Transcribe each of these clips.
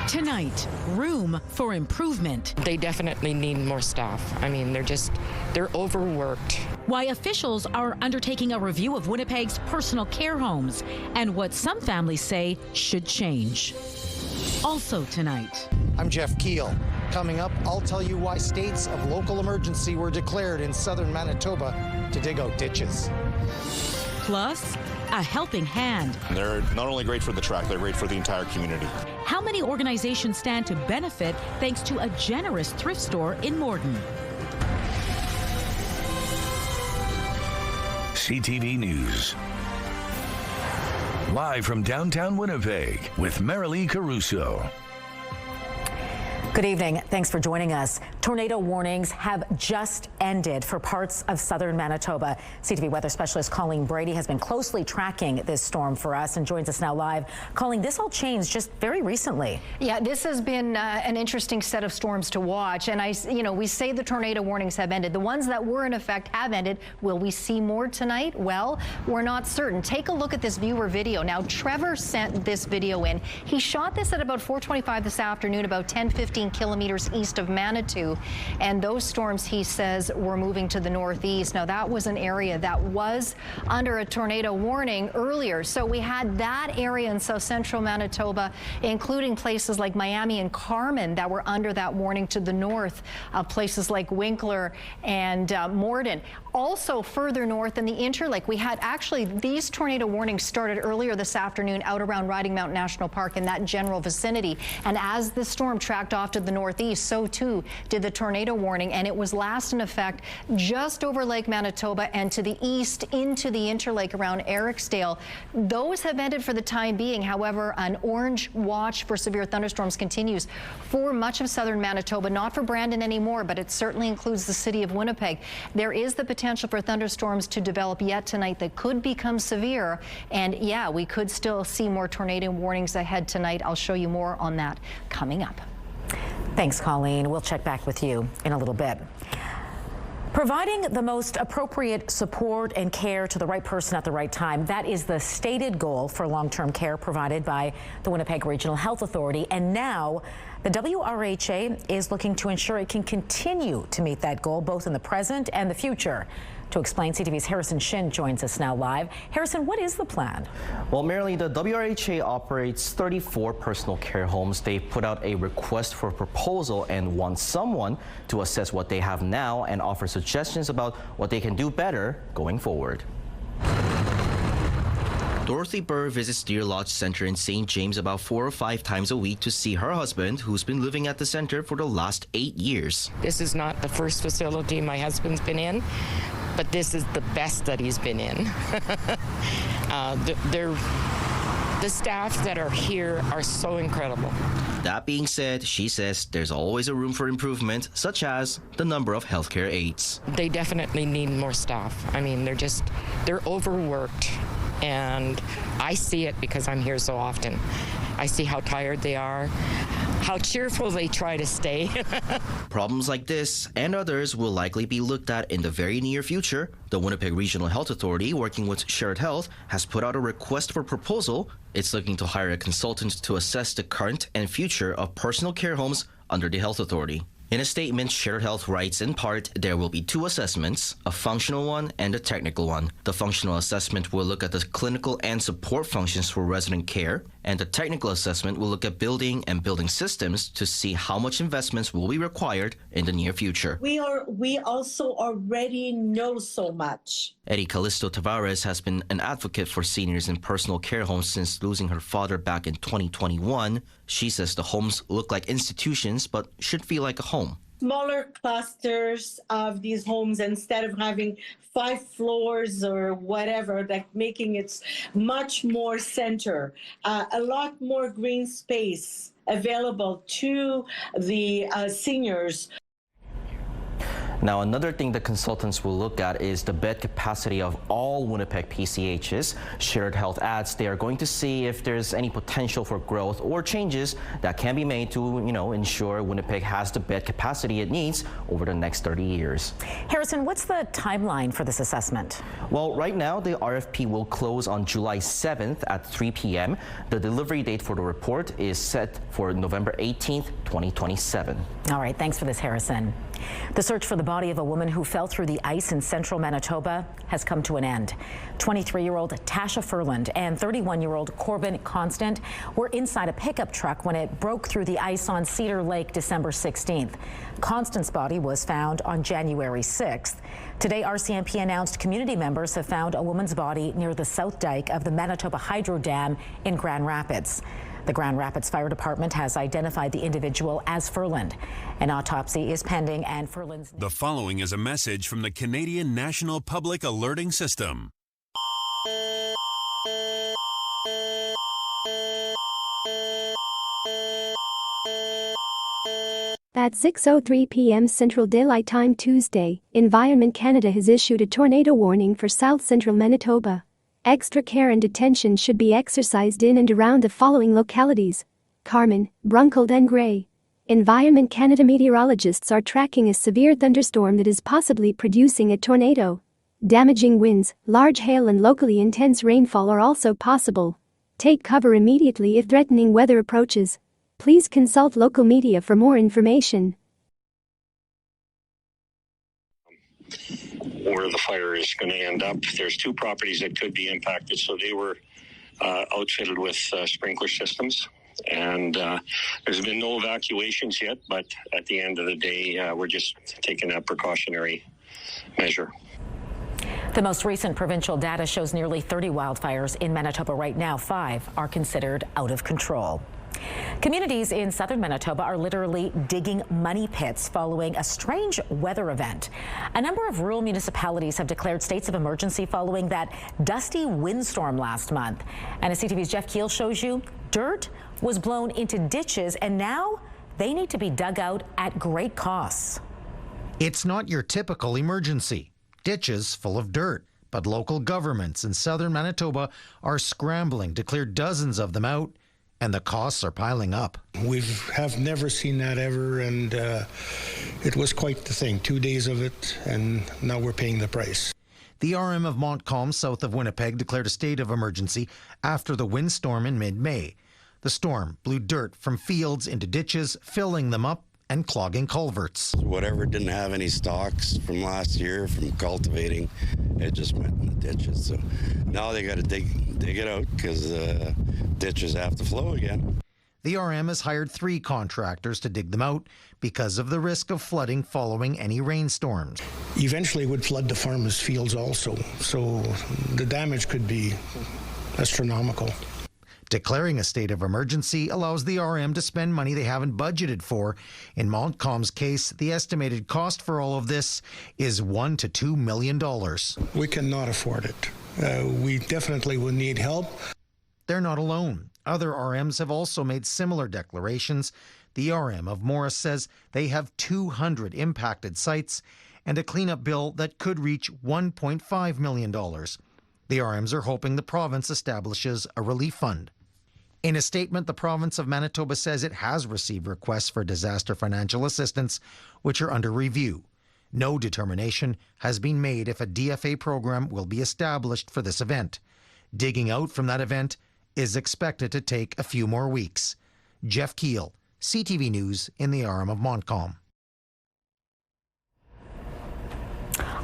Tonight, room for improvement. They definitely need more staff. I mean, they're overworked. Why officials are undertaking a review of Winnipeg's personal care homes and what some families say should change. Also tonight. I'm Jeff Keel. Coming up, I'll tell you why states of local emergency were declared in southern Manitoba to dig out ditches. Plus, a helping hand. They're not only great for the track, they're great for the entire community. How many organizations stand to benefit thanks to a generous thrift store in Morden? CTV News. Live from downtown Winnipeg with Marilee Caruso. Good evening. Thanks for joining us. Tornado warnings have just ended for parts of southern Manitoba. CTV weather specialist Colleen Brady has been closely tracking this storm for us and joins us now live. Colleen, this all changed just very recently. Yeah, this has been an interesting set of storms to watch. And we say the tornado warnings have ended. The ones that were in effect have ended. Will we see more tonight? Well, we're not certain. Take a look at this viewer video. Now, Trevor sent this video in. He shot this at about 4:25 this afternoon, about 10-15 kilometers east of Manitou, and those storms, he says, were moving to the northeast. Now, that was an area that was under a tornado warning earlier, so we had that area in south central Manitoba, including places like Miami and Carmen that were under that warning to the north, places like Winkler and Morden. Also further north in the Interlake, we had actually these tornado warnings started earlier this afternoon out around Riding Mountain National Park in that general vicinity, and as the storm tracked off to the northeast, so too did the tornado warning, and it was last in effect just over Lake Manitoba and to the east into the Interlake around Ericsdale. Those have ended for the time being. However, an orange watch for severe thunderstorms continues for much of southern Manitoba, not for Brandon anymore, but it certainly includes the city of Winnipeg. There is the potential for thunderstorms to develop yet tonight that could become severe, and yeah, we could still see more tornado warnings ahead tonight. I'll show you more on that coming up. Thanks, Colleen. We'll check back with you in a little bit. Providing the most appropriate support and care to the right person at the right time, that is the stated goal for long-term care provided by the Winnipeg Regional Health Authority. And now the WRHA is looking to ensure it can continue to meet that goal both in the present and the future. To explain, CTV's Harrison Shin joins us now live. Harrison, what is the plan? Well, Marilee, the WRHA operates 34 personal care homes. They put out a request for proposal and want someone to assess what they have now and offer suggestions about what they can do better going forward. Dorothy Burr visits Deer Lodge Center in St. James about 4 or 5 times a week to see her husband, who's been living at the center for the last 8 years. This is not the first facility my husband's been in, but this is the best that he's been in. The staff that are here are so incredible. That being said, she says there's always a room for improvement, such as the number of healthcare aides. They definitely need more staff. I mean, they're overworked, and I see it because I'm here so often. I see how tired they are, how cheerful they try to stay. Problems like this and others will likely be looked at in the very near future. The Winnipeg Regional Health Authority, working with Shared Health, has put out a request for proposal. It's looking to hire a consultant to assess the current and future of personal care homes under the Health Authority. In a statement, Shared Health writes, in part, there will be 2 assessments, a functional one and a technical one. The functional assessment will look at the clinical and support functions for resident care, and the technical assessment will look at building and building systems to see how much investments will be required in the near future. We also already know so much. Eddie Callisto Tavares has been an advocate for seniors in personal care homes since losing her father back in 2021. She says the homes look like institutions but should feel like a home. Smaller clusters of these homes instead of having 5 floors or whatever, like making it much more center, a lot more green space available to the seniors. Now, another thing the consultants will look at is the bed capacity of all Winnipeg PCHs. Shared Health adds they are going to see if there's any potential for growth or changes that can be made to, ensure Winnipeg has the bed capacity it needs over the next 30 years. Harrison, what's the timeline for this assessment? Well, right now, the RFP will close on July 7th at 3 p.m. The delivery date for the report is set for November 18th, 2027. All right, thanks for this, Harrison. The search for the body of a woman who fell through the ice in central Manitoba has come to an end. 23-year-old Tasha Furland and 31-year-old Corbin Constant were inside a pickup truck when it broke through the ice on Cedar Lake December 16th. Constant's body was found on January 6th. Today, RCMP announced community members have found a woman's body near the south dike of the Manitoba Hydro Dam in Grand Rapids. The Grand Rapids Fire Department has identified the individual as Furland. An autopsy is pending and Furland's... The following is a message from the Canadian National Public Alerting System. At 6:03 p.m. Central Daylight Time Tuesday, Environment Canada has issued a tornado warning for South Central Manitoba. Extra care and attention should be exercised in and around the following localities: Carman, Bruncold and Gray. Environment Canada meteorologists are tracking a severe thunderstorm that is possibly producing a tornado. Damaging winds, large hail and locally intense rainfall are also possible. Take cover immediately if threatening weather approaches. Please consult local media for more information. Where the fire is going to end up. There's two properties that could be impacted, so they were outfitted with sprinkler systems. And there's been no evacuations yet, but at the end of the day, we're just taking a precautionary measure. The most recent provincial data shows nearly 30 wildfires in Manitoba right now. 5 are considered out of control. Communities in southern Manitoba are literally digging money pits following a strange weather event. A number of rural municipalities have declared states of emergency following that dusty windstorm last month. And as CTV's Jeff Keel shows you, dirt was blown into ditches and now they need to be dug out at great costs. It's not your typical emergency. Ditches full of dirt. But local governments in southern Manitoba are scrambling to clear dozens of them out, and the costs are piling up. We have never seen that ever, and it was quite the thing. 2 days of it, and now we're paying the price. The RM of Montcalm, south of Winnipeg, declared a state of emergency after the windstorm in mid-May. The storm blew dirt from fields into ditches, filling them up and clogging culverts. Whatever didn't have any stocks from last year from cultivating, it just went in the ditches. So now they got to dig it out because ditches have to flow again. The RM has hired 3 contractors to dig them out because of the risk of flooding following any rainstorms. Eventually it would flood the farmers' fields also, so the damage could be astronomical. Declaring a state of emergency allows the RM to spend money they haven't budgeted for. In Montcalm's case, the estimated cost for all of this is $1 to $2 million. We cannot afford it. We definitely would need help. They're not alone. Other RMs have also made similar declarations. The RM of Morris says they have 200 impacted sites and a cleanup bill that could reach $1.5 million. The RMs are hoping the province establishes a relief fund. In a statement, the province of Manitoba says it has received requests for disaster financial assistance, which are under review. No determination has been made if a DFA program will be established for this event. Digging out from that event is expected to take a few more weeks. Jeff Keel, CTV News in the RM of Montcalm.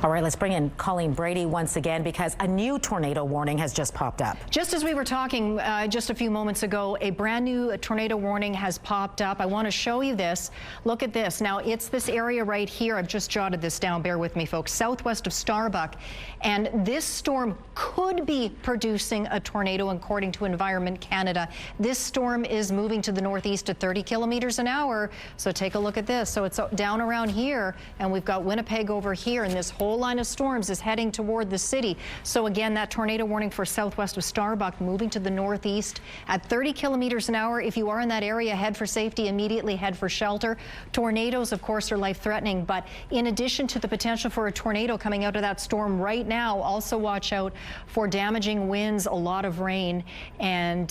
All right, let's bring in Colleen Brady once again because a new tornado warning has just popped up. Just as we were talking just a few moments ago, a brand new tornado warning has popped up. I want to show you this. Look at this. Now, it's this area right here. I've just jotted this down. Bear with me, folks. Southwest of Starbuck. And this storm could be producing a tornado, according to Environment Canada. This storm is moving to the northeast at 30 kilometers an hour. So take a look at this. So it's down around here, and we've got Winnipeg over here, and this whole whole line of storms is heading toward the city. So again, that tornado warning for southwest of Starbuck moving to the northeast at 30 kilometers an hour. If you are in that area, head for safety, immediately head for shelter. Tornadoes, of course, are life-threatening, but in addition to the potential for a tornado coming out of that storm right now, also watch out for damaging winds, a lot of rain, and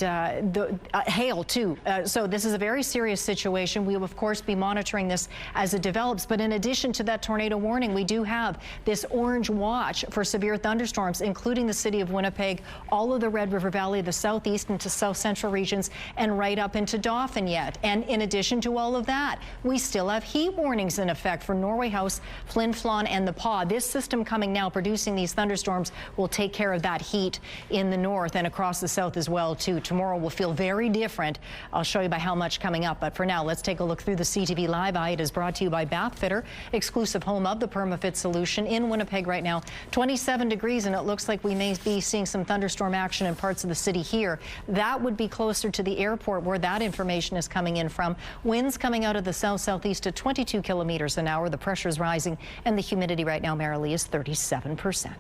hail too. So this is a very serious situation. We will, of course, be monitoring this as it develops, but in addition to that tornado warning, we do have this orange watch for severe thunderstorms, including the city of Winnipeg, all of the Red River Valley, the southeast into south central regions, and right up into Dauphin yet. And in addition to all of that, we still have heat warnings in effect for Norway House, Flin Flon, and the Paw. This system coming now producing these thunderstorms will take care of that heat in the north and across the south as well too. Tomorrow will feel very different. I'll show you by how much coming up, but for now, let's take a look through the CTV Live Eye. It is brought to you by Bath Fitter, exclusive home of the PermaFit solution in Winnipeg right now. 27 degrees, and it looks like we may be seeing some thunderstorm action in parts of the city here. That would be closer to the airport where that information is coming in from. Winds coming out of the south-southeast at 22 kilometers an hour. The pressure is rising, and the humidity right now, Marilee, is 37%.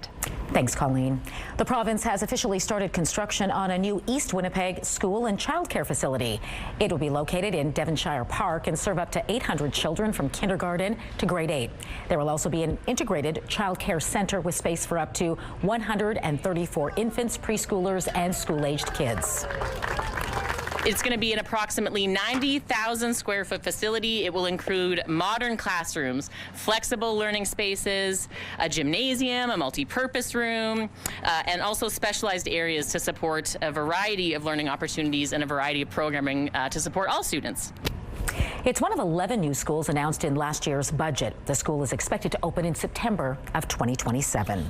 Thanks, Colleen. The province has officially started construction on a new East Winnipeg school and childcare facility. It will be located in Devonshire Park and serve up to 800 children from kindergarten to grade 8. There will also be an integrated child care center with space for up to 134 infants, preschoolers, and school-aged kids. It's going to be an approximately 90,000 square foot facility. It will include modern classrooms, flexible learning spaces, a gymnasium, a multi-purpose room, and also specialized areas to support a variety of learning opportunities and a variety of programming to support all students. It's one of 11 new schools announced in last year's budget. The school is expected to open in September of 2027.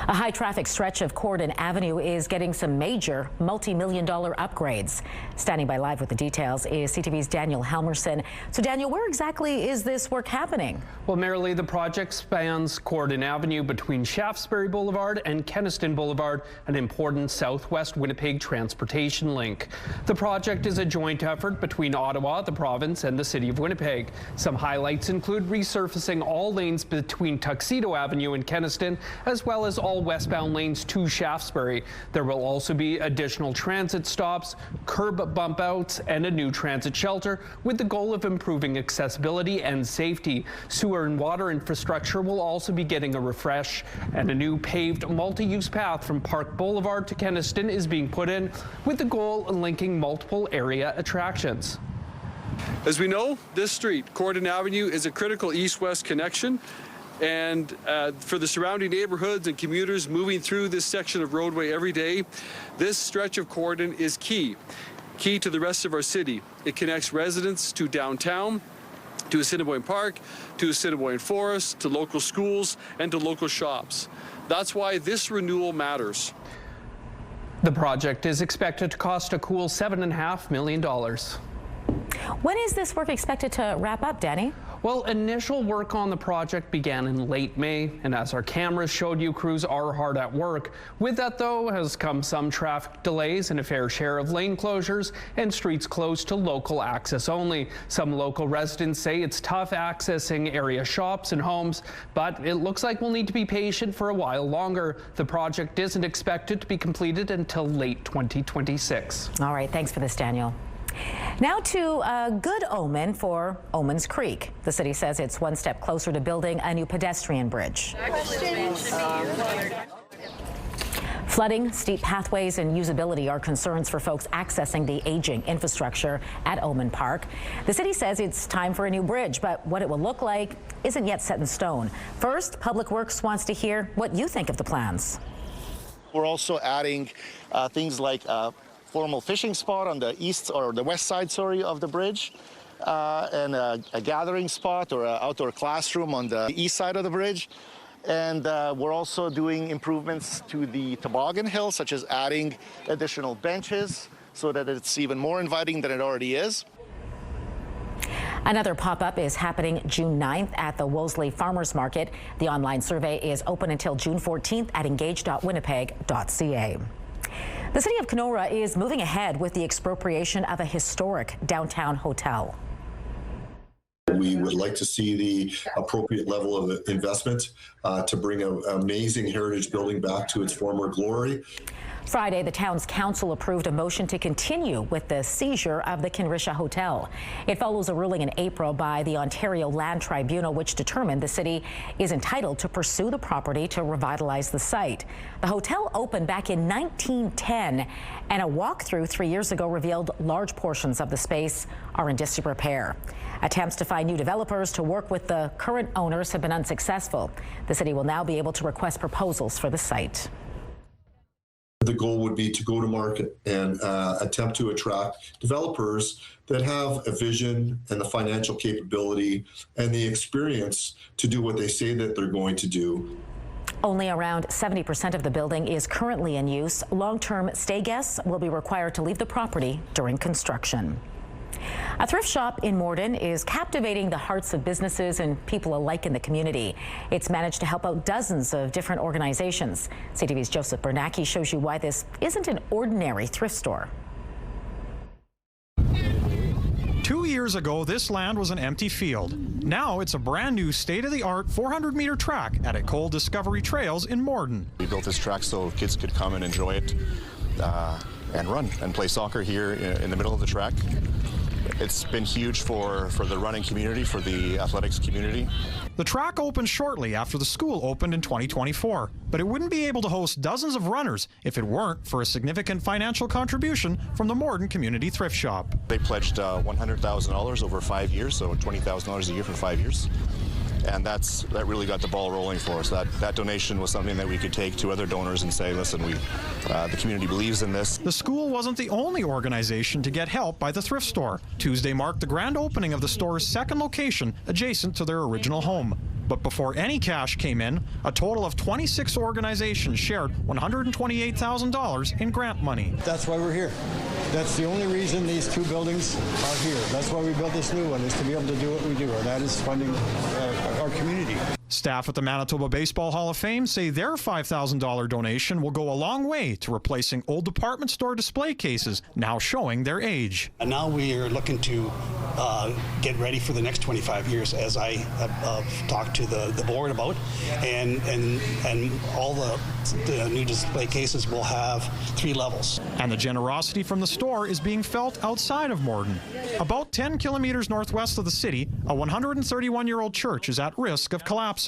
A high-traffic stretch of Corydon Avenue is getting some major multi-million-dollar upgrades. Standing by live with the details is CTV's Daniel Helmerson. So, Daniel, where exactly is this work happening? Well, Marilee, the project spans Corydon Avenue between Shaftesbury Boulevard and Kenniston Boulevard, an important southwest Winnipeg transportation link. The project is a joint effort between Ottawa, the province, and the city of Winnipeg. Some highlights include resurfacing all lanes between Tuxedo Avenue and Kenniston, as well as all westbound lanes to Shaftesbury. There will also be additional transit stops, curb bump outs, and a new transit shelter with the goal of improving accessibility and safety. Sewer and water infrastructure will also be getting a refresh, and a new paved multi-use path from Park Boulevard to Kenniston is being put in with the goal of linking multiple area attractions. As we know, this street, Corydon Avenue, is a critical east-west connection. And for the surrounding neighborhoods and commuters moving through this section of roadway every day, this stretch of Corydon is key to the rest of our city. It connects residents to downtown, to Assiniboine Park, to Assiniboine Forest, to local schools, and to local shops. That's why this renewal matters. The project is expected to cost a cool $7.5 million. When is this work expected to wrap up, Danny? Well, initial work on the project began in late May, and as our cameras showed you, crews are hard at work. With that, though, has come some traffic delays and a fair share of lane closures and streets closed to local access only. Some local residents say it's tough accessing area shops and homes, but it looks like we'll need to be patient for a while longer. The project isn't expected to be completed until late 2026. All right, thanks for this, Daniel. Now to a good omen for Omand's Creek. The city says it's one step closer to building a new pedestrian bridge. Flooding, steep pathways, and usability are concerns for folks accessing the aging infrastructure at Omand Park. The city says it's time for a new bridge, but what it will look like isn't yet set in stone. First, Public Works wants to hear what you think of the plans. We're also adding things like formal fishing spot on the east or the west side, of the bridge, and a gathering spot or an outdoor classroom on the east side of the bridge. And we're also doing improvements to the toboggan hill, such as adding additional benches so that it's even more inviting than it already is. Another pop-up is happening June 9th at the Wolseley Farmers Market. The online survey is open until June 14th at engage.winnipeg.ca. The city of Kenora is moving ahead with the expropriation of a historic downtown hotel. We would like to see the appropriate level of investment to bring an amazing heritage building back to its former glory. Friday, the town's council approved a motion to continue with the seizure of the Kenricia Hotel. It follows a ruling in April by the Ontario Land Tribunal, which determined the city is entitled to pursue the property to revitalize the site. The hotel opened back in 1910, and a walkthrough 3 years ago revealed large portions of the space are in disrepair. Attempts to find new developers to work with the current owners have been unsuccessful. The city will now be able to request proposals for the site. The goal would be to go to market and attempt to attract developers that have a vision and the financial capability and the experience to do what they say that they're going to do. Only around 70% of the building is currently in use. Long-term stay guests will be required to leave the property during construction. A thrift shop in Morden is captivating the hearts of businesses and people alike in the community. It's managed to help out dozens of different organizations. CTV's Joseph Bernacki shows you why this isn't an ordinary thrift store. 2 years ago, this land was an empty field. Now it's a brand new state-of-the-art 400-meter track at Ecole Discovery Trails in Morden. We built this track so kids could come and enjoy it and run and play soccer here in the middle of the track. It's been huge for the running community, for the athletics community. The track opened shortly after the school opened in 2024, but it wouldn't be able to host dozens of runners if it weren't for a significant financial contribution from the Morden Community Thrift Shop. They pledged $100,000 over 5 years, so $20,000 a year for 5 years. And that really got the ball rolling for us. That donation was something that we could take to other donors and say, listen, the community believes in this. The school wasn't the only organization to get help by the thrift store. Tuesday marked the grand opening of the store's second location adjacent to their original home. But before any cash came in, a total of 26 organizations shared $128,000 in grant money. That's why we're here. That's the only reason these two buildings are here. That's why we built this new one, is to be able to do what we do, and that is funding our community. Staff at the Manitoba Baseball Hall of Fame say their $5,000 donation will go a long way to replacing old department store display cases now showing their age. And now we are looking to get ready for the next 25 years, as I have talked to the board about, and all the new display cases will have 3 levels. And the generosity from the store is being felt outside of Morden. About 10 kilometers northwest of the city, a 131-year-old church is at risk of collapsing.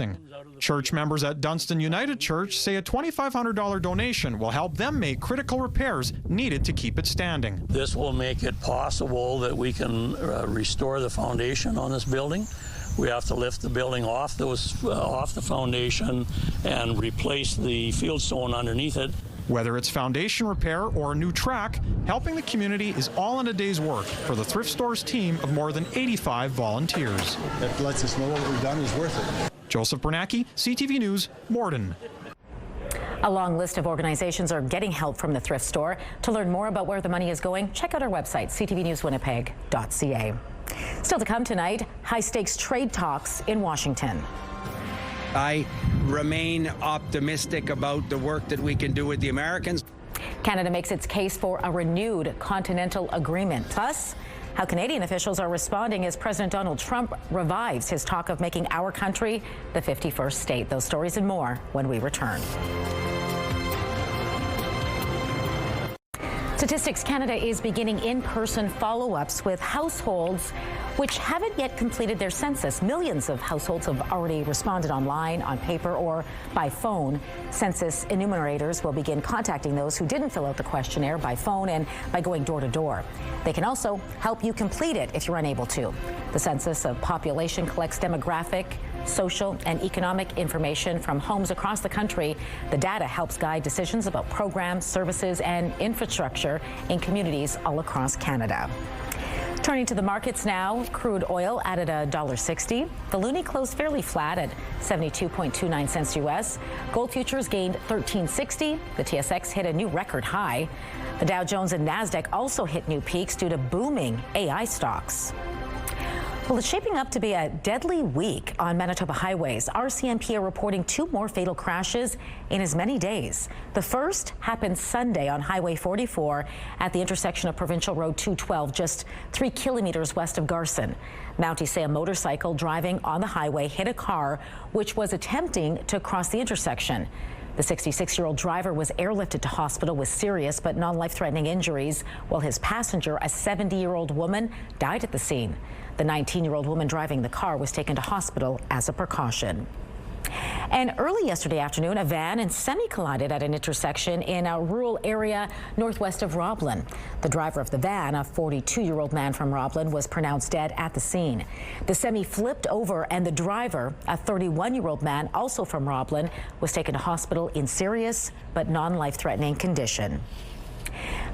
Church members at Dunstan United Church say a $2,500 donation will help them make critical repairs needed to keep it standing. This will make it possible that we can restore the foundation on this building. We have to lift the building off the foundation and replace the fieldstone underneath it. Whether it's foundation repair or a new track, helping the community is all in a day's work for the thrift store's team of more than 85 volunteers. That lets us know what we've done is worth it. Joseph Bernacki, CTV News, Morden. A long list of organizations are getting help from the thrift store. To learn more about where the money is going, check out our website, ctvnewswinnipeg.ca. Still to come tonight, high-stakes trade talks in Washington. I remain optimistic about the work that we can do with the Americans. Canada makes its case for a renewed continental agreement. Plus, how Canadian officials are responding as President Donald Trump revives his talk of making our country the 51st state. Those stories and more when we return. Statistics Canada is beginning in-person follow-ups with households which haven't yet completed their census. Millions of households have already responded online, on paper, or by phone. Census enumerators will begin contacting those who didn't fill out the questionnaire by phone and by going door to door. They can also help you complete it if you're unable to. The Census of Population collects demographic, social, and economic information from homes across the country. The data helps guide decisions about programs, services, and infrastructure in communities all across Canada. Turning to the markets now, crude oil added $1.60. The loonie closed fairly flat at 72.29 cents U.S. Gold futures gained $13.60. The TSX hit a new record high. The Dow Jones and NASDAQ also hit new peaks due to booming AI stocks. Well, it's shaping up to be a deadly week on Manitoba highways. RCMP are reporting 2 more fatal crashes in as many days. The first happened Sunday on Highway 44 at the intersection of Provincial Road 212, just 3 kilometers west of Garson. Mounties say a motorcycle driving on the highway hit a car which was attempting to cross the intersection. The 66-year-old driver was airlifted to hospital with serious but non-life-threatening injuries, while his passenger, a 70-year-old woman, died at the scene. The 19-year-old woman driving the car was taken to hospital as a precaution. And early yesterday afternoon, a van and semi collided at an intersection in a rural area northwest of Roblin. The driver of the van, a 42-year-old man from Roblin, was pronounced dead at the scene. The semi flipped over and the driver, a 31-year-old man, also from Roblin, was taken to hospital in serious but non-life-threatening condition.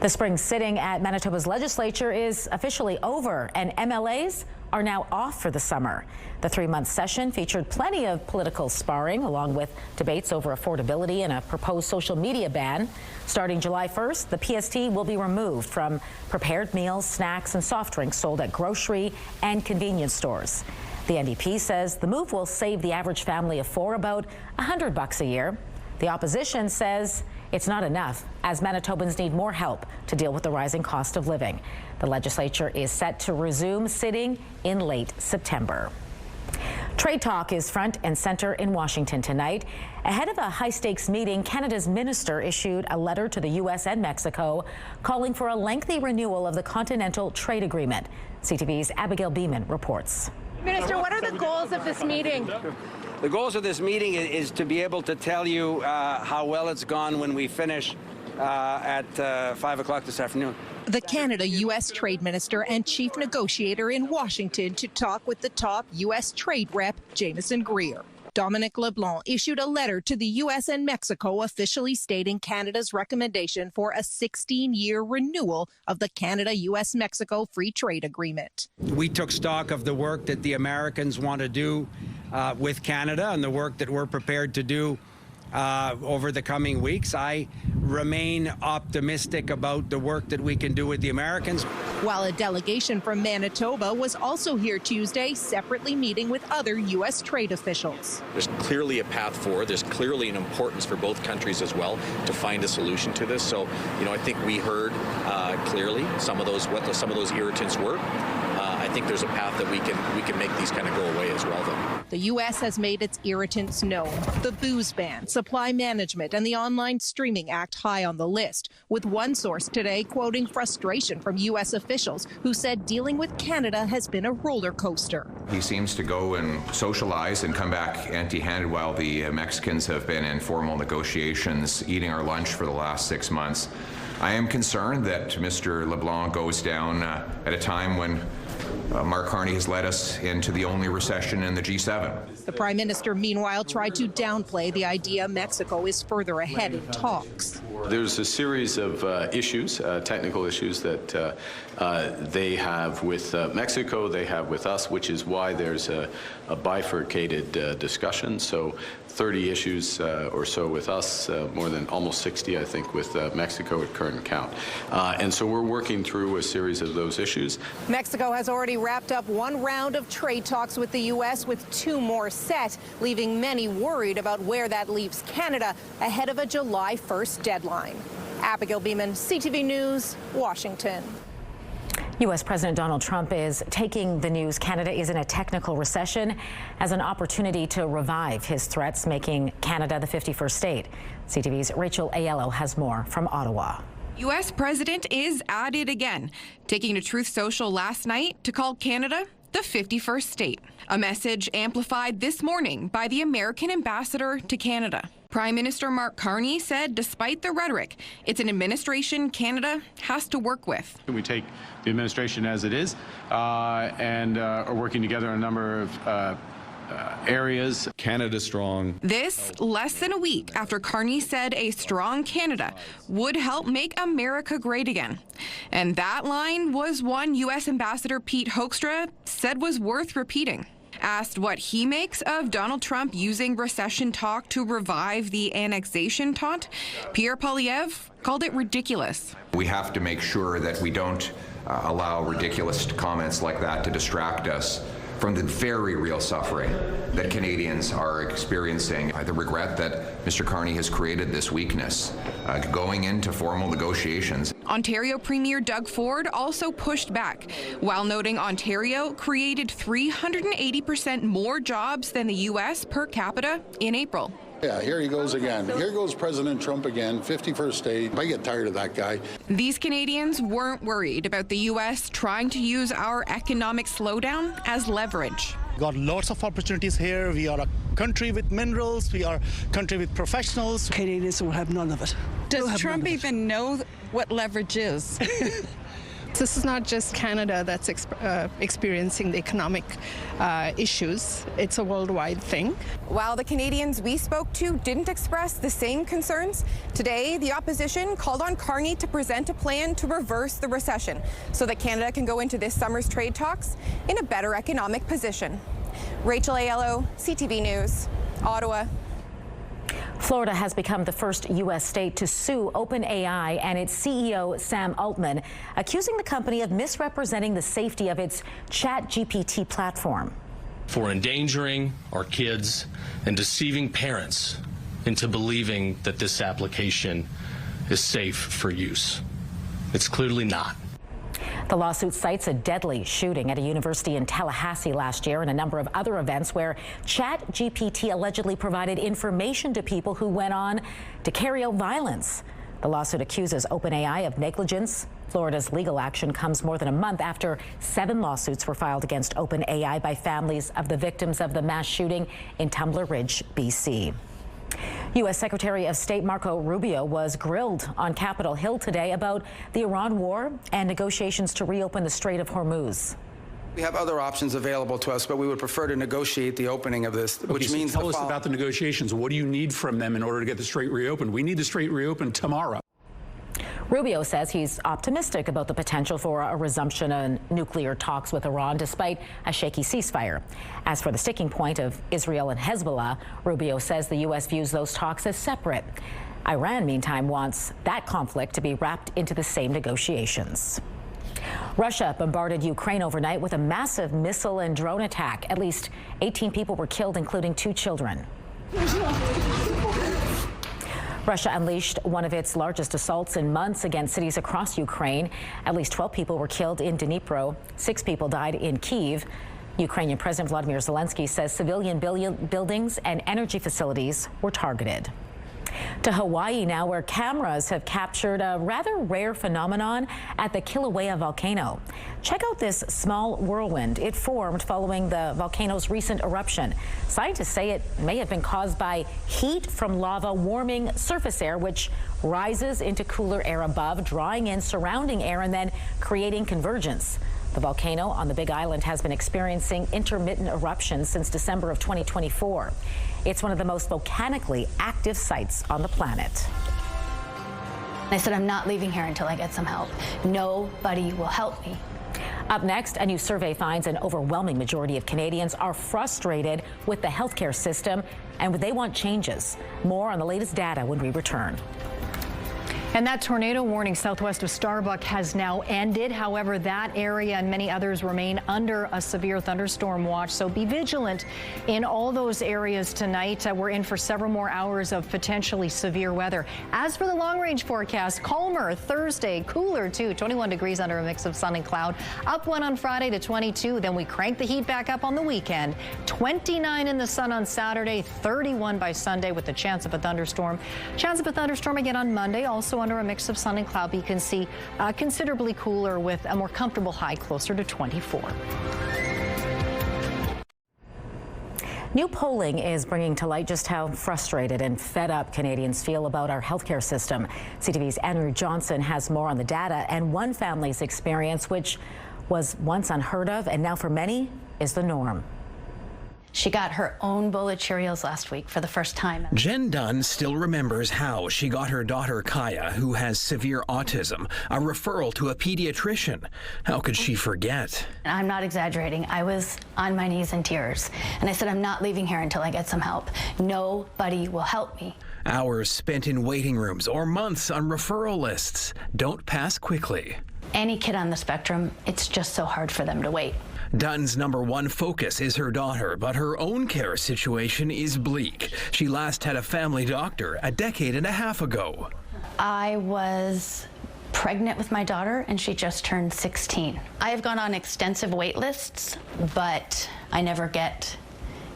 The spring sitting at Manitoba's legislature is officially over, and MLAs are now off for the summer. The 3-month session featured plenty of political sparring, along with debates over affordability and a proposed social media ban. Starting July 1st, the PST will be removed from prepared meals, snacks, and soft drinks sold at grocery and convenience stores. The NDP says the move will save the average family of 4 about $100 a year. The opposition says it's not enough, as Manitobans need more help to deal with the rising cost of living. The legislature is set to resume sitting in late September. Trade talk is front and center in Washington tonight. Ahead of a high-stakes meeting, Canada's minister issued a letter to the U.S. and Mexico calling for a lengthy renewal of the Continental Trade Agreement. CTV's Abigail Beeman reports. Minister, what are the goals of this meeting? The goals of this meeting is to be able to tell you how well it's gone when we finish at 5 o'clock this afternoon. The Canada-U.S. trade minister and chief negotiator in Washington to talk with the top U.S. trade rep, Jameson Greer. Dominic LeBlanc issued a letter to the U.S. and Mexico officially stating Canada's recommendation for a 16-year renewal of the Canada-U.S.-Mexico Free Trade Agreement. We took stock of the work that the Americans want to do with Canada and the work that we're prepared to do over the coming weeks. I remain optimistic about the work that we can do with the Americans. While a delegation from Manitoba was also here Tuesday, separately meeting with other U.S. trade officials. There's clearly a path forward. There's clearly an importance for both countries as well to find a solution to this. So, I think we heard clearly what some of those irritants were. I think there's a path that we can make these kind of go away as well, though. The U.S. has made its irritants known. The booze ban, supply management, and the Online Streaming Act high on the list, with one source today quoting frustration from U.S. officials who said dealing with Canada has been a roller coaster. He seems to go and socialize and come back empty-handed while the Mexicans have been in formal negotiations, eating our lunch for the last 6 months. I am concerned that Mr. LeBlanc goes down at a time when Mark Carney has led us into the only recession in the G7. The Prime Minister, meanwhile, tried to downplay the idea Mexico is further ahead in talks. There's a series of issues, technical issues that they have with Mexico, they have with us, which is why there's a bifurcated discussion. So 30 issues or so with us, more than almost 60, I think, with Mexico at current count. And so we're working through a series of those issues. Mexico has already wrapped up one round of trade talks with the U.S., with 2 more set, leaving many worried about where that leaves Canada ahead of a July 1st deadline. Abigail Beeman, CTV News, Washington. U.S. President Donald Trump is taking the news Canada is in a technical recession as an opportunity to revive his threats, making Canada the 51st state. CTV's Rachel Aiello has more from Ottawa. U.S. President is at it again, taking to Truth Social last night to call Canada the 51st state, a message amplified this morning by the American ambassador to Canada. Prime Minister Mark Carney said despite the rhetoric, it's an administration Canada has to work with. We take the administration as it is and are working together on a number of areas. Canada strong. This less than a week after Carney said a strong Canada would help make America great again. And that line was one U.S. Ambassador Pete Hoekstra said was worth repeating. Asked what he makes of Donald Trump using recession talk to revive the annexation taunt, Pierre Poilievre called it ridiculous. We have to make sure that we don't allow ridiculous comments like that to distract us from the very real suffering that Canadians are experiencing. The regret that Mr. Carney has created this weakness going into formal negotiations. Ontario Premier Doug Ford also pushed back, while noting Ontario created 380% more jobs than the U.S. per capita in April. Yeah, here he goes again. Here goes President Trump again, 51st state. I get tired of that guy. These Canadians weren't worried about the U.S. trying to use our economic slowdown as leverage. Got lots of opportunities here. We are a country with minerals. We are a country with professionals. Canadians will have none of it. Does Trump even know what leverage is? This is not just Canada that's experiencing the economic issues. It's a worldwide thing. While the Canadians we spoke to didn't express the same concerns, today the opposition called on Carney to present a plan to reverse the recession so that Canada can go into this summer's trade talks in a better economic position. Rachel Aiello, CTV News, Ottawa. Florida has become the first U.S. state to sue OpenAI and its CEO, Sam Altman, accusing the company of misrepresenting the safety of its ChatGPT platform. For endangering our kids and deceiving parents into believing that this application is safe for use. It's clearly not. The lawsuit cites a deadly shooting at a university in Tallahassee last year and a number of other events where ChatGPT allegedly provided information to people who went on to carry out violence. The lawsuit accuses OpenAI of negligence. Florida's legal action comes more than a month after 7 lawsuits were filed against OpenAI by families of the victims of the mass shooting in Tumbler Ridge, BC. U.S. Secretary of State Marco Rubio was grilled on Capitol Hill today about the Iran war and negotiations to reopen the Strait of Hormuz. We have other options available to us, but we would prefer to negotiate the opening of this, which means tell us about the negotiations. What do you need from them in order to get the strait reopened? We need the strait reopened tomorrow. Rubio says he's optimistic about the potential for a resumption of nuclear talks with Iran, despite a shaky ceasefire. As for the sticking point of Israel and Hezbollah, Rubio says the U.S. views those talks as separate. Iran, meantime, wants that conflict to be wrapped into the same negotiations. Russia bombarded Ukraine overnight with a massive missile and drone attack. At least 18 people were killed, including 2 children. Russia unleashed one of its largest assaults in months against cities across Ukraine. At least 12 people were killed in Dnipro. 6 people died in Kyiv. Ukrainian President Vladimir Zelensky says civilian buildings and energy facilities were targeted. To Hawaii now, where cameras have captured a rather rare phenomenon at the Kilauea volcano. Check out this small whirlwind. It formed following the volcano's recent eruption. Scientists say it may have been caused by heat from lava warming surface air, which rises into cooler air above, drawing in surrounding air and then creating convergence. The volcano on the Big Island has been experiencing intermittent eruptions since December of 2024. It's one of the most volcanically active sites on the planet. I said, I'm not leaving here until I get some help. Nobody will help me. Up next, a new survey finds an overwhelming majority of Canadians are frustrated with the healthcare system and they want changes. More on the latest data when we return. And that tornado warning southwest of Starbuck has now ended. However, that area and many others remain under a severe thunderstorm watch. So be vigilant in all those areas tonight. We're in for several more hours of potentially severe weather. As for the long range forecast, calmer Thursday, cooler too, 21 degrees under a mix of sun and cloud. Up 1 on Friday to 22. Then we crank the heat back up on the weekend. 29 in the sun on Saturday, 31 by Sunday with the chance of a thunderstorm. Chance of a thunderstorm again on Monday, also under a mix of sun and cloud. But you can see considerably cooler with a more comfortable high closer to 24. New polling is bringing to light just how frustrated and fed up Canadians feel about our healthcare system. CTV's Andrew Johnson has more on the data and one family's experience, which was once unheard of and now for many is the norm. She got her own bowl of Cheerios last week for the first time. Jen Dunn still remembers how she got her daughter Kaya, who has severe autism, a referral to a pediatrician. How could she forget? I'm not exaggerating. I was on my knees in tears. And I said, I'm not leaving here until I get some help. Nobody will help me. Hours spent in waiting rooms or months on referral lists. Don't pass quickly. Any kid on the spectrum, it's just so hard for them to wait. Dunn's #1 focus is her daughter, but her own care situation is bleak. She last had a family doctor a decade and a half ago. I was pregnant with my daughter and she just turned 16. I have gone on extensive wait lists, but I never get,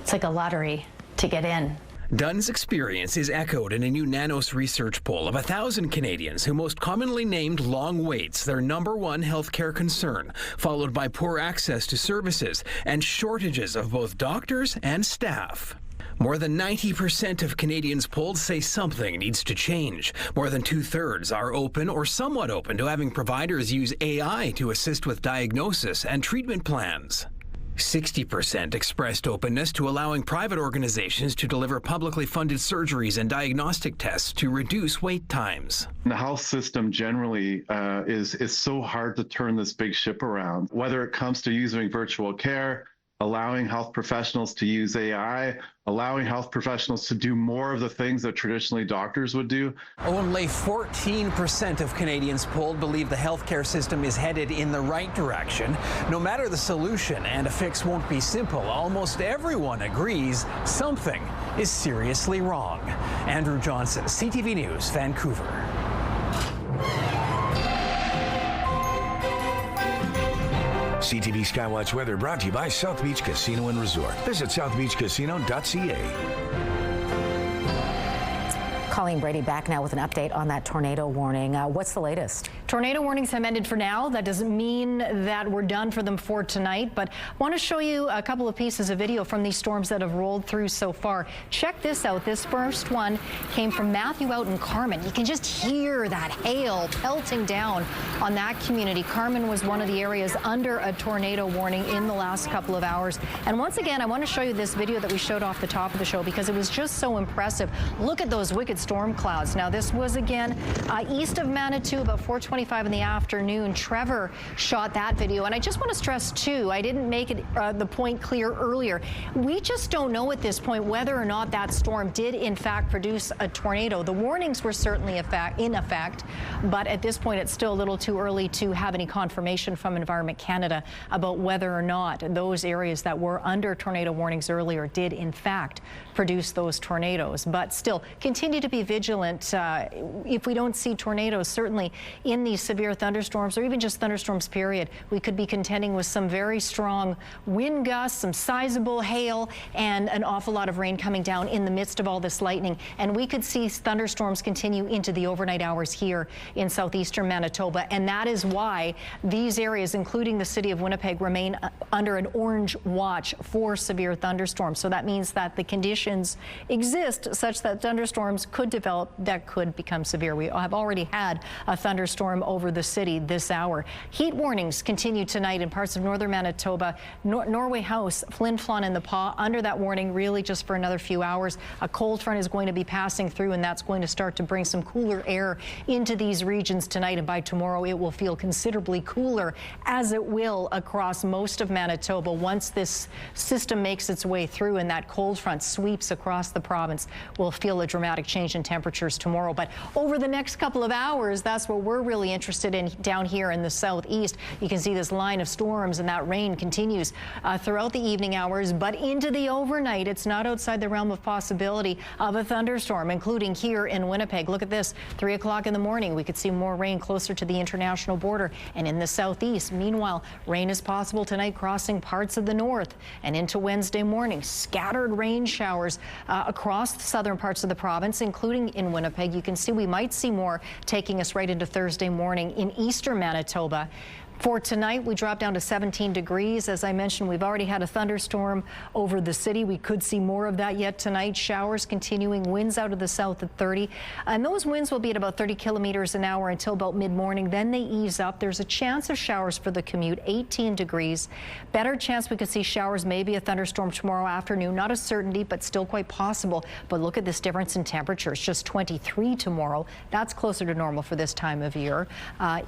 it's like a lottery to get in. Dunn's experience is echoed in a new Nanos research poll of 1,000 Canadians who most commonly named long waits their #1 healthcare concern, followed by poor access to services and shortages of both doctors and staff. More than 90% of Canadians polled say something needs to change. More than 2/3 are open or somewhat open to having providers use AI to assist with diagnosis and treatment plans. 60% expressed openness to allowing private organizations to deliver publicly funded surgeries and diagnostic tests to reduce wait times. The health system generally is so hard to turn this big ship around, whether it comes to using virtual care, allowing health professionals to use AI, allowing health professionals to do more of the things that traditionally doctors would do. Only 14% of Canadians polled believe the healthcare system is headed in the right direction. No matter the solution, and a fix won't be simple, almost everyone agrees something is seriously wrong. Andrew Johnson, CTV News, Vancouver. CTV Skywatch weather brought to you by South Beach Casino and Resort. Visit southbeachcasino.ca. Colleen Brady back now with an update on that tornado warning. What's the latest? Tornado warnings have ended for now. That doesn't mean that we're done for them for tonight, but I want to show you a couple of pieces of video from these storms that have rolled through so far. Check this out. This first one came from Matthew out in Carman. You can just hear that hail pelting down on that community. Carman was one of the areas under a tornado warning in the last couple of hours. And once again, I want to show you this video that we showed off the top of the show because it was just so impressive. Look at those wicked storm clouds. Now, this was again east of Manitou, about 4:25 in the afternoon. Trevor shot that video, and I just want to stress too, I didn't make it the point clear earlier. We just don't know at this point whether or not that storm did in fact produce a tornado. The warnings were certainly in effect, but at this point it's still a little too early to have any confirmation from Environment Canada about whether or not those areas that were under tornado warnings earlier did in fact produce those tornadoes. But still, continue to be vigilant. If we don't see tornadoes, certainly in these severe thunderstorms or even just thunderstorms period, we could be contending with some very strong wind gusts, some sizable hail, and an awful lot of rain coming down in the midst of all this lightning. And we could see thunderstorms continue into the overnight hours here in southeastern Manitoba. And that is why these areas, including the city of Winnipeg, remain under an orange watch for severe thunderstorms. So that means that the conditions exist such that thunderstorms could develop that could become severe. We have already had a thunderstorm over the city this hour. Heat warnings continue tonight in parts of northern Manitoba, Norway House, Flin Flon, and the Pas under that warning really just for another few hours. A cold front is going to be passing through, and that's going to start to bring some cooler air into these regions tonight, and by tomorrow it will feel considerably cooler, as it will across most of Manitoba once this system makes its way through and that cold front sweeps across the province. We'll feel a dramatic change in temperatures tomorrow, but over the next couple of hours, that's what we're really interested in down here in the southeast. You can see this line of storms, and that rain continues throughout the evening hours, but into the overnight. It's not outside the realm of possibility of a thunderstorm, including here in Winnipeg. Look at this, 3 o'clock in the morning. We could see more rain closer to the international border and in the southeast. Meanwhile, rain is possible tonight crossing parts of the north and into Wednesday morning. Scattered rain showers across the southern parts of the province, including in Winnipeg. You can see we might see more taking us right into Thursday morning in eastern Manitoba. For tonight, we drop down to 17 degrees. As I mentioned, we've already had a thunderstorm over the city. We could see more of that yet tonight. Showers continuing, winds out of the south at 30. And those winds will be at about 30 kilometers an hour until about mid-morning. Then they ease up. There's a chance of showers for the commute, 18 degrees. Better chance we could see showers, maybe a thunderstorm tomorrow afternoon. Not a certainty, but still quite possible. But look at this difference in temperatures, just 23 tomorrow. That's closer to normal for this time of year,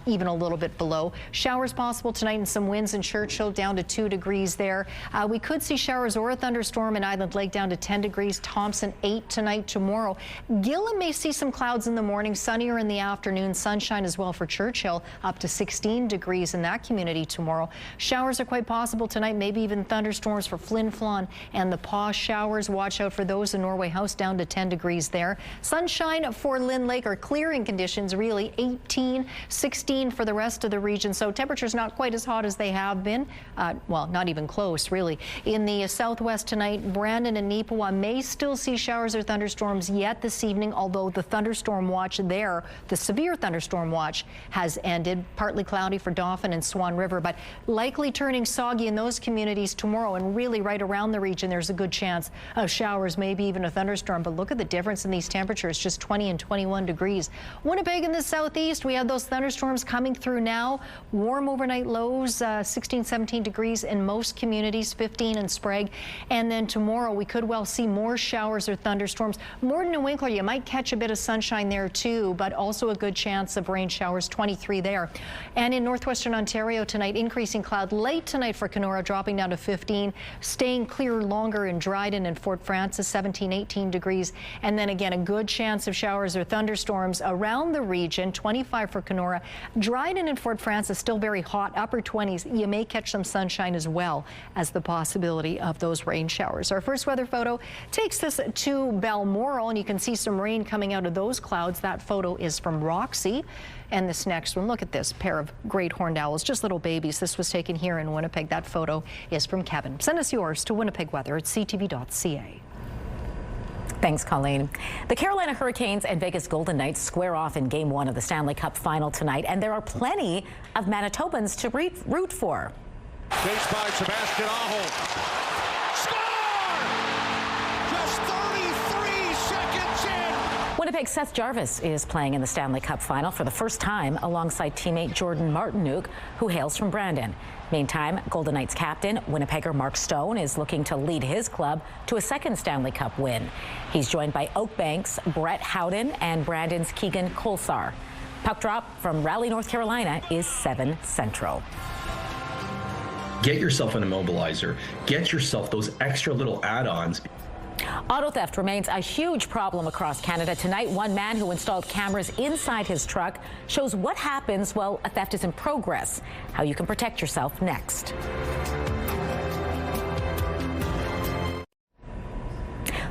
even a little bit below. Showers showers possible tonight and some winds in Churchill down to 2 degrees there. We could see showers or a thunderstorm in Island Lake down to 10 degrees. Thompson 8 tonight. Tomorrow, Gillam may see some clouds in the morning, sunnier in the afternoon, sunshine as well for Churchill, up to 16 degrees in that community tomorrow. Showers are quite possible tonight, maybe even thunderstorms for Flin Flon and the Paw showers. Watch out for those in Norway House, down to 10 degrees there. Sunshine for Lynn Lake, or clearing conditions really, 18, 16 for the rest of the region. So temperatures not quite as hot as they have been. Well, not even close, really. In the southwest tonight, Brandon and Neepawa may still see showers or thunderstorms yet this evening, although the thunderstorm watch there, the severe thunderstorm watch, has ended. Partly cloudy for Dauphin and Swan River, but likely turning soggy in those communities tomorrow, and really right around the region there's a good chance of showers, maybe even a thunderstorm. But look at the difference in these temperatures, just 20 and 21 degrees. Winnipeg in the southeast, we have those thunderstorms coming through now. Warm overnight lows, 16, 17 degrees in most communities, 15 in Sprague. And then tomorrow we could well see more showers or thunderstorms. Morden and Winkler, you might catch a bit of sunshine there too, but also a good chance of rain showers, 23 there. And in northwestern Ontario tonight, increasing cloud late tonight for Kenora, dropping down to 15, staying clear longer in Dryden and Fort Francis, 17, 18 degrees. And then again, a good chance of showers or thunderstorms around the region, 25 for Kenora. Dryden and Fort Francis still very hot, upper 20s. You may catch some sunshine as well as the possibility of those rain showers. Our first weather photo takes us to Balmoral, and you can see some rain coming out of those clouds. That photo is from Roxy. And this next one, look at this pair of great horned owls, just little babies. This was taken here in Winnipeg. That photo is from Kevin. Send us yours to Winnipeg Weather at ctv.ca. Thanks, Colleen. The Carolina Hurricanes and Vegas Golden Knights square off in Game 1 of the Stanley Cup Final tonight, and there are plenty of Manitobans to root for. Chased by Sebastian Aho. Winnipeg's Seth Jarvis is playing in the Stanley Cup Final for the first time alongside teammate Jordan Martinook, who hails from Brandon. Meantime, Golden Knights captain Winnipegger Mark Stone is looking to lead his club to a second Stanley Cup win. He's joined by Oakbank's Brett Howden and Brandon's Keegan Kolsar. Puck drop from Raleigh, North Carolina is 7 Central. Get yourself an immobilizer. Get yourself those extra little add-ons. Auto theft remains a huge problem across Canada. Tonight, one man who installed cameras inside his truck shows what happens while a theft is in progress, how you can protect yourself next.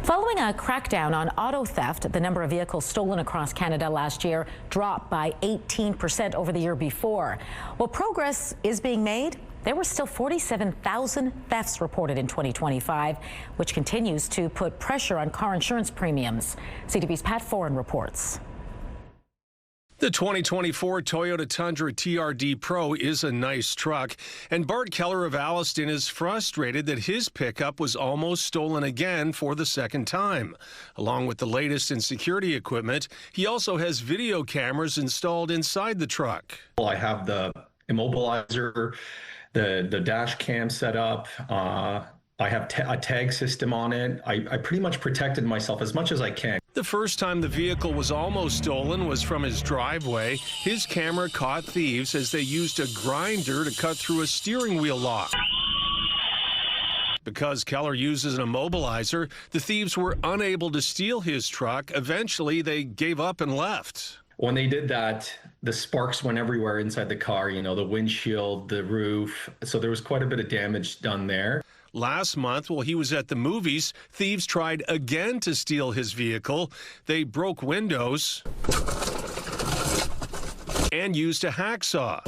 Following a crackdown on auto theft, the number of vehicles stolen across Canada last year dropped by 18% over the year before. While progress is being made, there were still 47,000 thefts reported in 2025, which continues to put pressure on car insurance premiums. CTV's Pat Foran reports. The 2024 Toyota Tundra TRD Pro is a nice truck, and Bart Keller of Alliston is frustrated that his pickup was almost stolen again for the second time. Along with the latest in security equipment, he also has video cameras installed inside the truck. I have the immobilizer, the dash cam set up. I have a tag system on it. I pretty much protected myself as much as I can. The first time the vehicle was almost stolen was from his driveway. His camera caught thieves as they used a grinder to cut through a steering wheel lock. Because Keller uses an immobilizer, the thieves were unable to steal his truck. Eventually, they gave up and left. When they did that, the sparks went everywhere inside the car, you know, the windshield, the roof. So there was quite a bit of damage done there. Last month, while he was at the movies, thieves tried again to steal his vehicle. They broke windows and used a hacksaw.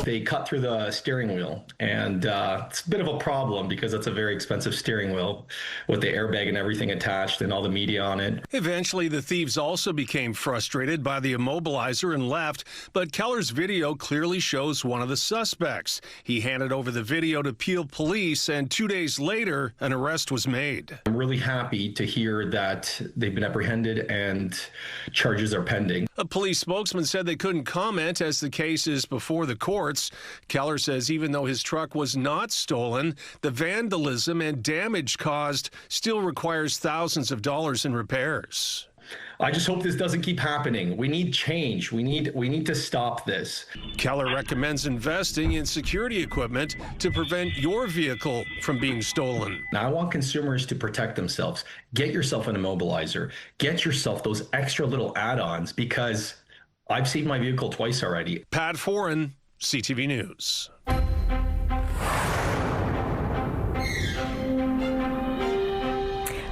They cut through the steering wheel, and it's a bit of a problem because it's a very expensive steering wheel with the airbag and everything attached and all the media on it. Eventually, the thieves also became frustrated by the immobilizer and left, but Keller's video clearly shows one of the suspects. He handed over the video to Peel Police, and 2 days later, an arrest was made. I'm really happy to hear that they've been apprehended and charges are pending. A police spokesman said they couldn't comment as the case is before the courts. Keller says even though his truck was not stolen, the vandalism and damage caused still requires thousands of dollars in repairs. I just hope this doesn't keep happening. We need change. We need to stop this. Keller recommends investing in security equipment to prevent your vehicle from being stolen. Now, I want consumers to protect themselves. Get yourself an immobilizer. Get yourself those extra little add-ons, because I've seen my vehicle twice already. Pat Foran, CTV News.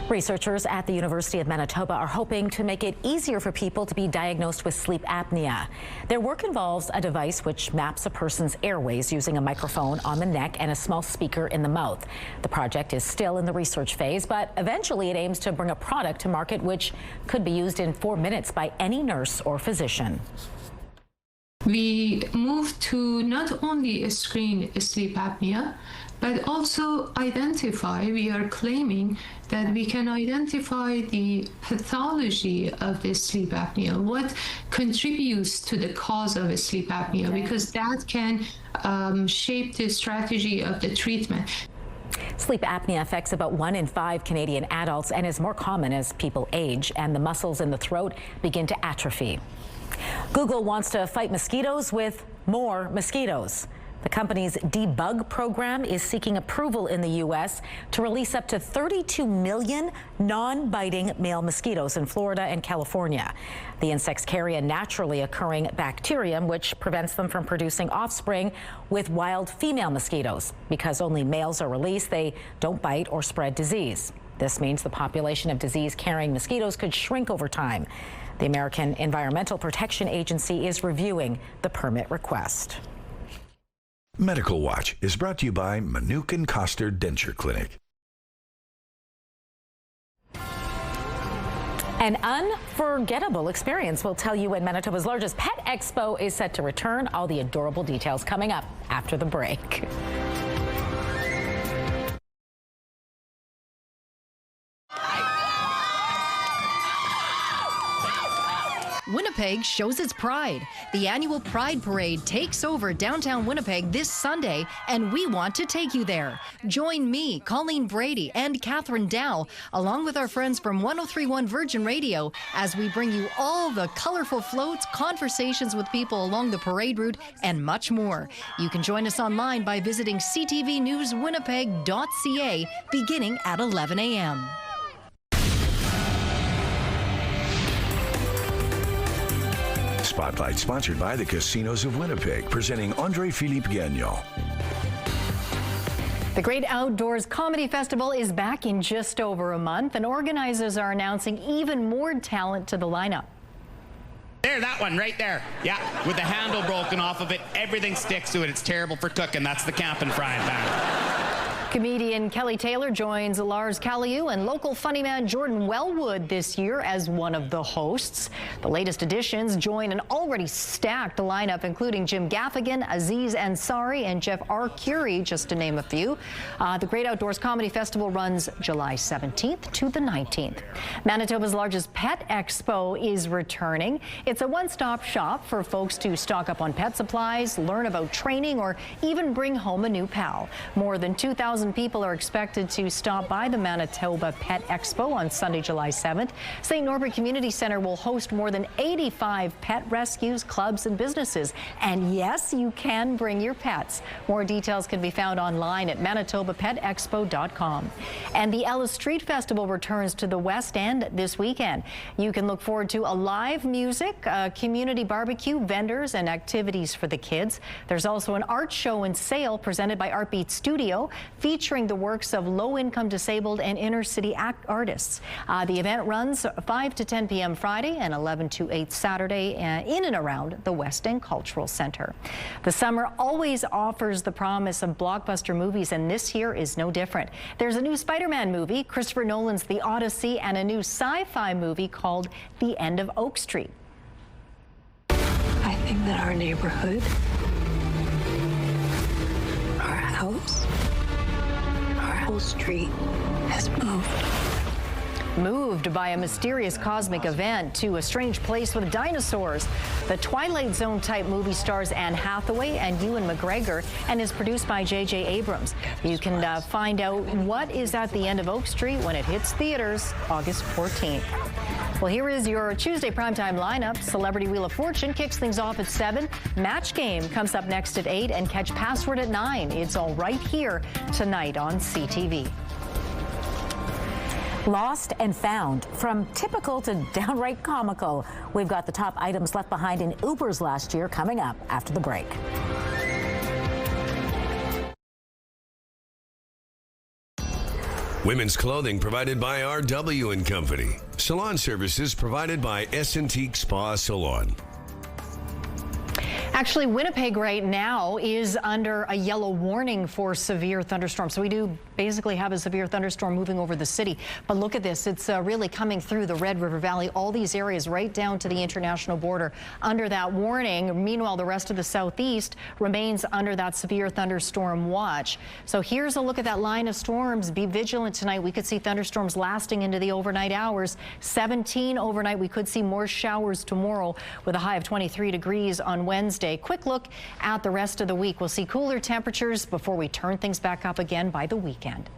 Researchers at the University of Manitoba are hoping to make it easier for people to be diagnosed with sleep apnea. Their work involves a device which maps a person's airways using a microphone on the neck and a small speaker in the mouth. The project is still in the research phase, but eventually it aims to bring a product to market which could be used in 4 minutes by any nurse or physician. We moved to not only screen sleep apnea, but also identify, we are claiming that we can identify the pathology of the sleep apnea, what contributes to the cause of a sleep apnea, because that can shape the strategy of the treatment. Sleep apnea affects about 1 in 5 Canadian adults and is more common as people age and the muscles in the throat begin to atrophy. Google wants to fight mosquitoes with more mosquitoes. The company's Debug program is seeking approval in the U.S. to release up to 32 million non-biting male mosquitoes in Florida and California. The insects carry a naturally occurring bacterium which prevents them from producing offspring with wild female mosquitoes. Because only males are released, they don't bite or spread disease. This means the population of disease-carrying mosquitoes could shrink over time. The American Environmental Protection Agency is reviewing the permit request. Medical Watch is brought to you by Manuke and Coster Denture Clinic. An unforgettable experience will tell you when Manitoba's largest pet expo is set to return. All the adorable details coming up after the break. Winnipeg shows its pride. The annual Pride Parade takes over downtown Winnipeg this Sunday, and we want to take you there. Join me, Colleen Brady, and Catherine Dow, along with our friends from 103.1 Virgin Radio, as we bring you all the colorful floats, conversations with people along the parade route, and much more. You can join us online by visiting ctvnewswinnipeg.ca beginning at 11 a.m. Spotlight sponsored by the Casinos of Winnipeg, presenting Andre-Philippe Gagnon. The Great Outdoors Comedy Festival is back in just over a month, and organizers are announcing even more talent to the lineup. There, that one right there. Yeah, with the handle broken off of it, everything sticks to it. It's terrible for cooking. That's the camping frying pan. Comedian Kelly Taylor joins Lars Callieou and local funny man Jordan Wellwood this year as one of the hosts. The latest additions join an already stacked lineup, including Jim Gaffigan, Aziz Ansari, and Jeff Arcuri, just to name a few. The Great Outdoors Comedy Festival runs July 17th to the 19th. Manitoba's largest pet expo is returning. It's a one-stop shop for folks to stock up on pet supplies, learn about training, or even bring home a new pal. More than 2,000 people are expected to stop by the Manitoba Pet Expo on Sunday, July 7th. St. Norbert Community Center will host more than 85 pet rescues, clubs, and businesses. And yes, you can bring your pets. More details can be found online at manitobapetexpo.com. And the Ellis Street Festival returns to the West End this weekend. You can look forward to a live music, community barbecue, vendors, and activities for the kids. There's also an art show and sale presented by Artbeat Studio, featuring the works of low-income disabled and inner-city artists. The event runs 5 to 10 p.m. Friday and 11 to 8 Saturday in and around the West End Cultural Center. The summer always offers the promise of blockbuster movies, and this year is no different. There's a new Spider-Man movie, Christopher Nolan's The Odyssey, and a new sci-fi movie called The End of Oak Street. I think that our neighborhood, our house, whole street has moved by a mysterious cosmic event to a strange place with dinosaurs. The Twilight Zone type movie stars Anne Hathaway and Ewan McGregor and is produced by J.J. Abrams. You can find out what is at the end of Oak Street when it hits theaters August 14th. Well, here is your Tuesday primetime lineup. Celebrity Wheel of Fortune kicks things off at 7. Match Game comes up next at 8, and Catch Password at 9. It's all right here tonight on CTV. Lost and found, from typical to downright comical. We've got the top items left behind in Ubers last year coming up after the break. Women's clothing provided by RW & Company. Salon services provided by S&T Spa Salon. Actually, Winnipeg right now is under a yellow warning for severe thunderstorms. So we do basically have a severe thunderstorm moving over the city. But look at this. It's really coming through the Red River Valley, all these areas right down to the international border under that warning. Meanwhile, the rest of the southeast remains under that severe thunderstorm watch. So here's a look at that line of storms. Be vigilant tonight. We could see thunderstorms lasting into the overnight hours. 17 overnight. We could see more showers tomorrow with a high of 23 degrees on Wednesday. Quick look at the rest of the week. We'll see cooler temperatures before we turn things back up again by the weekend.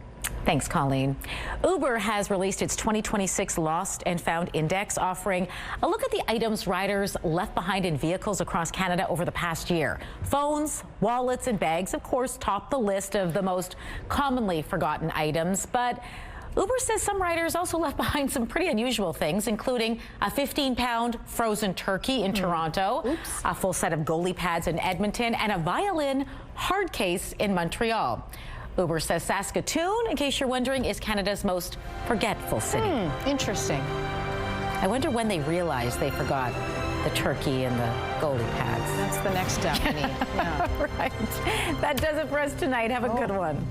Thanks, Colleen. Uber has released its 2026 Lost and Found Index, offering a look at the items riders left behind in vehicles across Canada over the past year. Phones, wallets, and bags, of course, top the list of the most commonly forgotten items, but Uber says some riders also left behind some pretty unusual things, including a 15-pound frozen turkey in Toronto, a full set of goalie pads in Edmonton, and a violin hard case in Montreal. Uber says Saskatoon, in case you're wondering, is Canada's most forgetful city. Interesting. I wonder when they realized they forgot the turkey and the goalie pads. That's the next step. Yeah. Right. That does it for us tonight. Have a good one.